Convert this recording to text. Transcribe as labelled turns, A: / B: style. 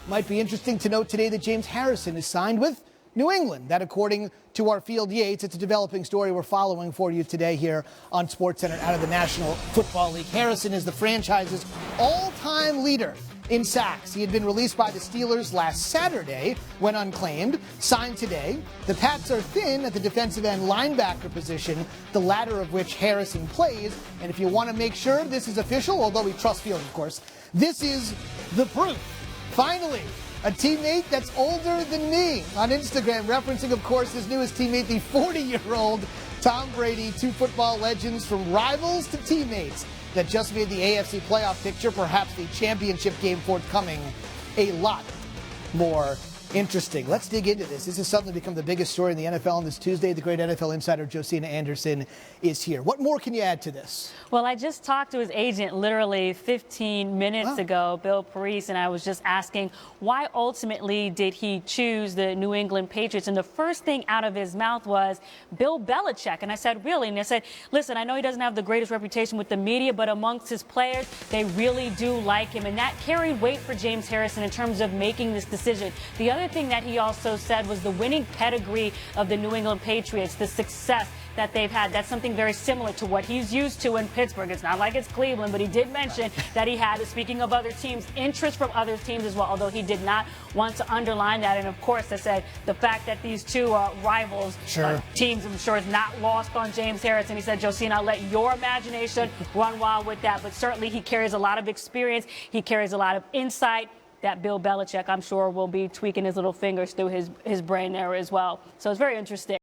A: Might be interesting to note today that James Harrison is signed with New England. That, according to our Field Yates, it's a developing story we're following for you today here on SportsCenter out of the National Football League. Harrison is the franchise's all-time leader in sacks. He had been released by the Steelers last Saturday when unclaimed, signed today. The Pats are thin at the defensive end linebacker position, the latter of which Harrison plays. And if you want to make sure this is official, although we trust Field, of course, this is the proof. Finally, a teammate that's older than me on Instagram, referencing, of course, his newest teammate, the 40-year-old Tom Brady. Two football legends, from rivals to teammates, that just made the AFC playoff picture, perhaps the championship game forthcoming, a lot more interesting. Let's dig into this. This has suddenly become the biggest story in the NFL on this Tuesday. The great NFL insider Josina Anderson is here. What more can you add to this?
B: Well, I just talked to his agent literally 15 minutes ago, Bill Belichick, and I was just asking why ultimately did he choose the New England Patriots? And the first thing out of his mouth was Bill Belichick. And I said, really? And I said, listen, I know he doesn't have the greatest reputation with the media, but amongst his players, they really do like him. And that carried weight for James Harrison in terms of making this decision. The other thing that he also said was the winning pedigree of the New England Patriots, the success that they've had. That's something very similar to what he's used to in Pittsburgh. It's not like it's Cleveland, but he did mention that he had, speaking of other teams, interest from other teams as well, although he did not want to underline that. And of course, I said the fact that these two rivals teams, I'm sure, is not lost on James Harrison. He said, Josina, I'll let your imagination run wild with that. But certainly he carries a lot of experience. He carries a lot of insight that Bill Belichick, I'm sure, will be tweaking his little fingers through his brain there as well. So it's very interesting.